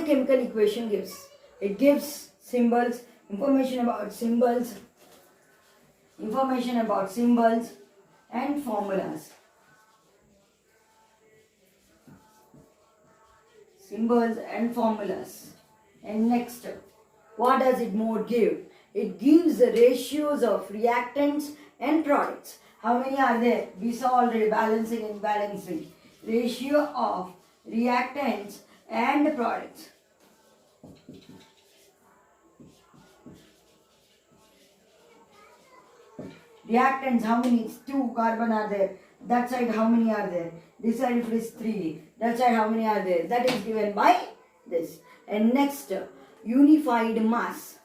chemical equation gives? It gives symbols, information about symbols and formulas. Symbols and formulas. And next, what does it more give? It gives the ratios of reactants and products. How many are there? We saw already balancing and balancing. Ratio of reactants and products. Reactants, how many? 2 carbon are there. That side, how many are there? This side it is 3. That side, how many are there? That is given by this. And next, unified mass.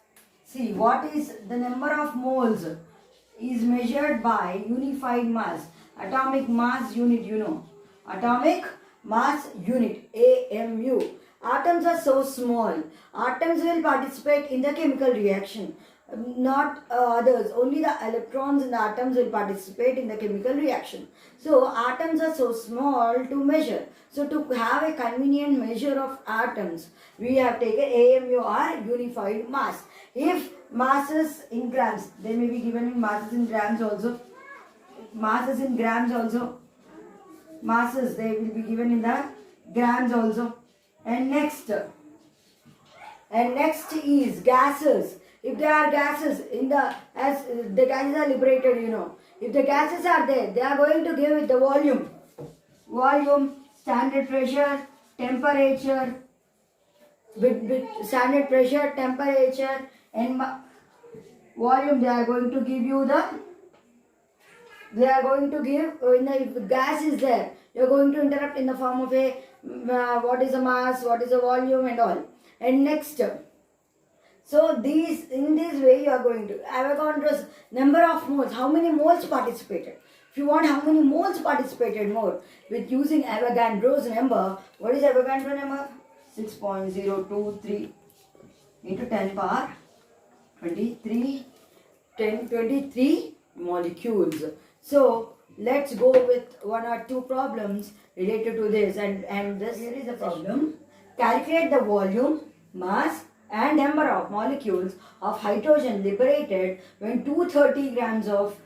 See, what is the number of moles is measured by unified mass. Atomic mass unit, you know. Atomic mass unit, AMU. Atoms are so small. Atoms will participate in the chemical reaction. Not others. Only the electrons in the atoms will participate in the chemical reaction. So atoms are so small to measure. So to have a convenient measure of atoms, we have taken AMU or unified mass. If masses in grams, they may be given in masses in grams also. Masses in grams also. Masses, they will be given in the grams also. And next is gases. If there are gases in the, as the gases are liberated, you know. If the gases are there, they are going to give it the volume. Volume, standard pressure, temperature, with standard pressure, temperature and volume, they are going to give you the, they are going to give, if the gas is there, you are going to interrupt in the form of a, what is the mass, what is the volume and all. And next, so these, in this way you are going to, Avogadro's number of moles, how many moles participated. If you want how many moles participated more, with using Avogadro's number, what is Avogadro number? 6.023 into 10 power 23, 23 molecules. So let's go with 1 or 2 problems related to this, and this here is a problem. Calculate the volume, mass and number of molecules of hydrogen liberated when 230 grams of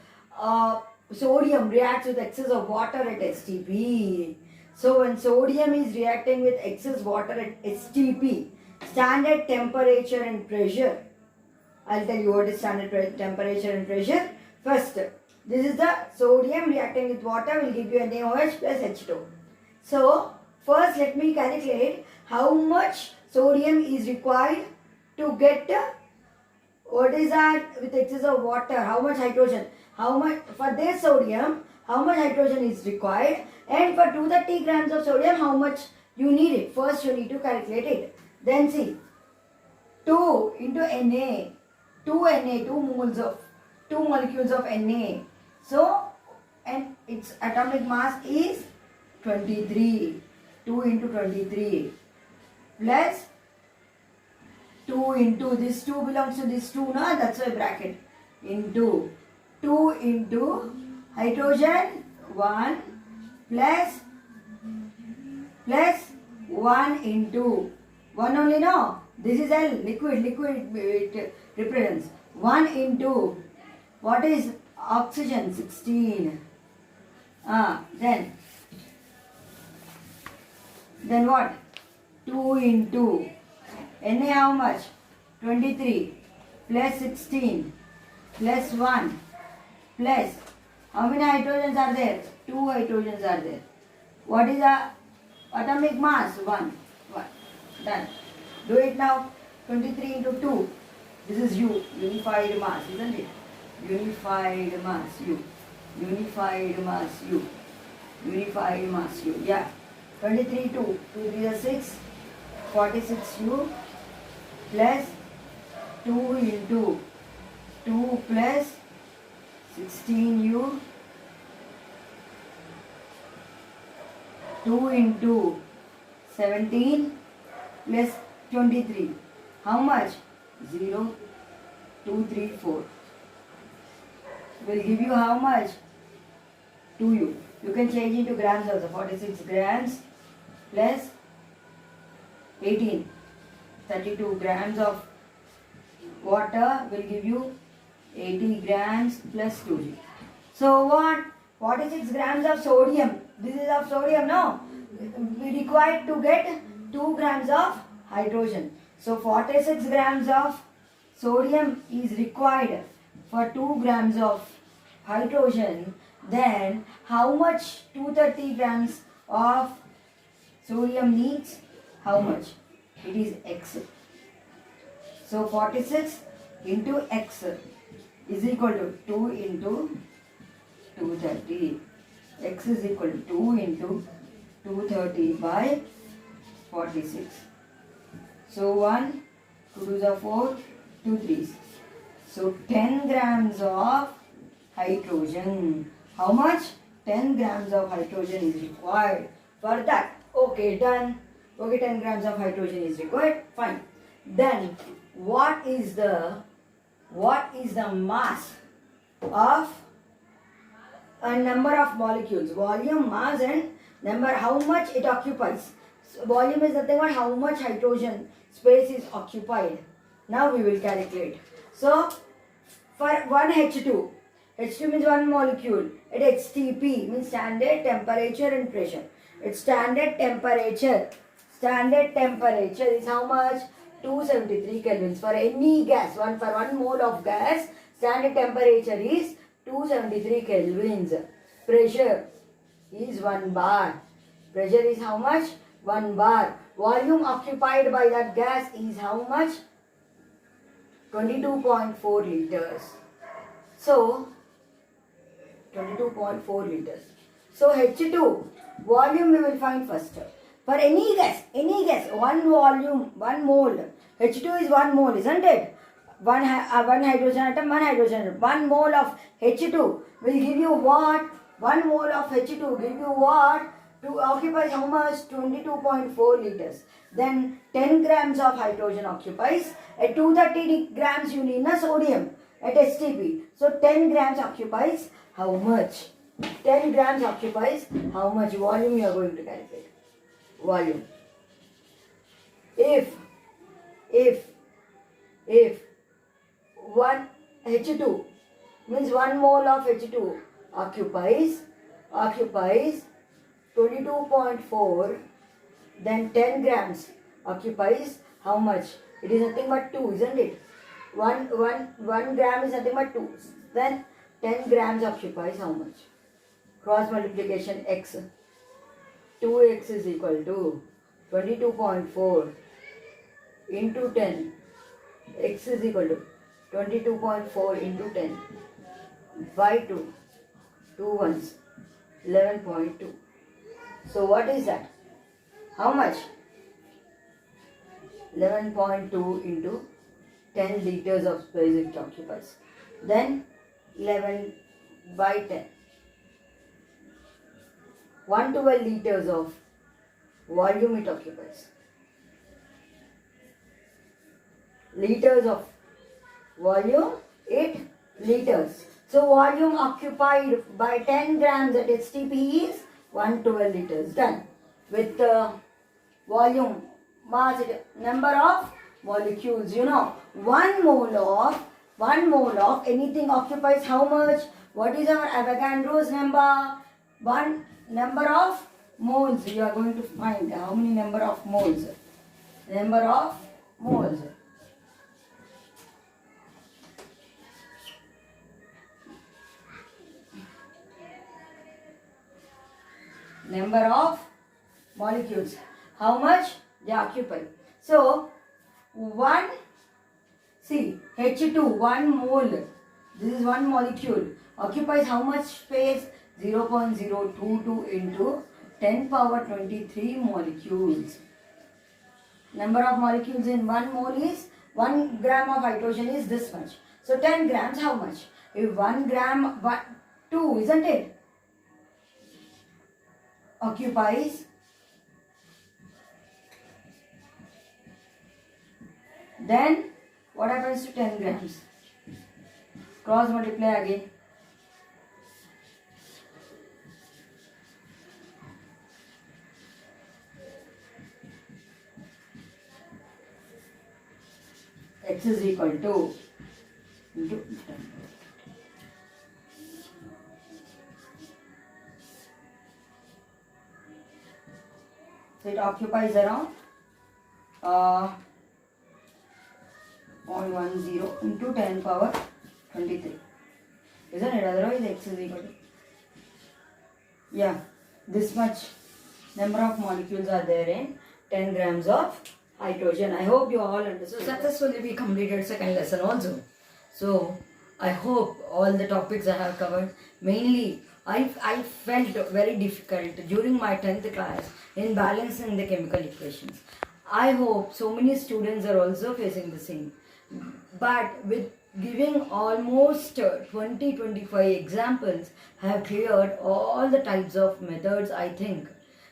sodium reacts with excess of water at STP. So when sodium is reacting with excess water at STP, standard temperature and pressure. I'll tell you what is standard temperature and pressure. First, this is the sodium reacting with water, will give you a NaOH plus H2. So first let me calculate how much sodium is required to get, what is that, with excess of water, how much hydrogen, how much, for this sodium, how much hydrogen is required, and for 230 grams of sodium, how much you need it. First you need to calculate it. Then see, 2 into Na, 2 molecules of Na. So, and its atomic mass is 23, 2 into 23, plus 2 into this 2 belongs to this 2, na? That's why bracket, into 2 into hydrogen 1 plus 1 into 1 only, no? This is L, liquid it represents 1 into, what is oxygen, 16. Then what? 2 into Na, how much? 23 plus 16 plus 1 plus, how many hydrogens are there? 2 hydrogens are there. What is the atomic mass? 1. Done. Do it now. 23 into 2. This is U, unified mass, isn't it? Unified mass U. Unified mass U. Unified mass U. Yeah. 23 2. 2 3 is 6. 46 U plus 2 into 2 plus 16 U, 2 into 17 plus 23. How much? 0, 2, 3, 4. Will give you how much? 2U. You can change into grams also. 46 grams plus 18. 32 grams of water will give you 80 grams plus 2G. So what? 46 grams of sodium. This is of sodium, no? We require to get 2 grams of hydrogen. So 46 grams of sodium is required for 2 grams of hydrogen. Then how much 230 grams of sodium needs? How much? It is X. So 46 into X is equal to 2 into 230. X is equal to 2 into 230 by 46. So 1, 2 2s are 4, 2 3s. So 10 grams of hydrogen. How much? 10 grams of hydrogen is required for that. Okay, done. Okay, 10 grams of hydrogen is required. Fine. Then what is the mass of a number of molecules? Volume, mass and number, how much it occupies. So volume is nothing but how much hydrogen space is occupied. Now we will calculate. So for one H2 means one molecule at HTP means standard temperature and pressure. Its standard temperature is how much? 273 kelvins. For any gas, for one mole of gas, standard temperature is 273 kelvins. Pressure is 1 bar. Pressure is how much? 1 bar. Volume occupied by that gas is how much? 22.4 liters. So 22.4 liters. So H2 volume we will find first. For any gas, one volume, 1 mole. H2 is 1 mole, isn't it? One hydrogen atom, 1 hydrogen atom. 1 mole of H2 will give you what? 1 mole of H2 will give you what? To occupy how much? 22.4 liters. Then 10 grams of hydrogen occupies. At 230 grams you need a sodium at STP. So 10 grams occupies how much? 10 grams occupies how much volume you are going to calculate? Volume. If 1 H2 means 1 mole of H2 occupies 22.4, then 10 grams occupies how much? It is nothing but 2, isn't it? 1 gram is nothing but 2. Then 10 grams occupies how much? Cross multiplication x. 2x is equal to 22.4 into 10. X is equal to 22.4 into 10 by 2. 2 ones, 11.2. So what is that? How much? 11.2 into 10 liters of space it occupies. Then 11 by 10. 112 liters of volume it occupies. Liters of volume, 8 liters. So volume occupied by 10 grams at HTP is 112 liters. Done. With volume, mass, number of molecules. You know, 1 mole of anything occupies how much? What is our Avogadro's number? One number of moles. You are going to find how many number of moles. Number of moles. Number of molecules. How much they occupy. So, H2, 1 mole. This is 1 molecule. Occupies how much space? 0.022 into 10 power 23 molecules. Number of molecules in 1 mole is 1 gram of hydrogen is this much. So 10 grams how much? If 1 gram, 2, isn't it? Occupies, then what happens to 10 grams? Cross multiply again. x is equal to into 10. So it occupies around 0.10 into 10 power 23. Isn't it? Otherwise x is equal to, yeah, this much number of molecules are there in 10 grams of hydrogen. I hope you all understood. Successfully we completed second lesson also. So I hope all the topics I have covered. Mainly I felt very difficult during my 10th class in balancing the chemical equations. I hope so many students are also facing the same. But with giving almost 20-25 examples, I have cleared all the types of methods, I think.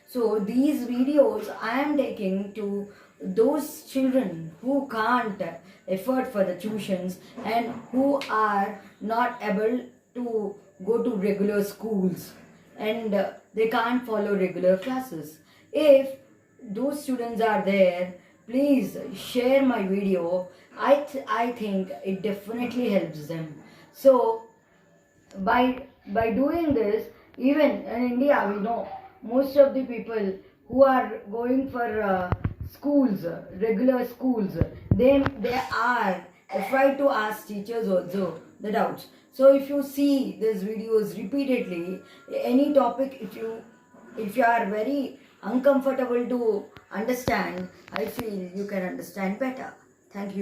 So these videos I am taking to those children who can't afford for the tuitions and who are not able to go to regular schools and they can't follow regular classes. If those students are there, please share my video. I think it definitely helps them. So by doing this, even in India we know most of the people who are going for schools, regular schools, they are afraid to ask teachers also the doubts. So if you see these videos repeatedly, any topic, if you are very uncomfortable to understand, I feel you can understand better. Thank you.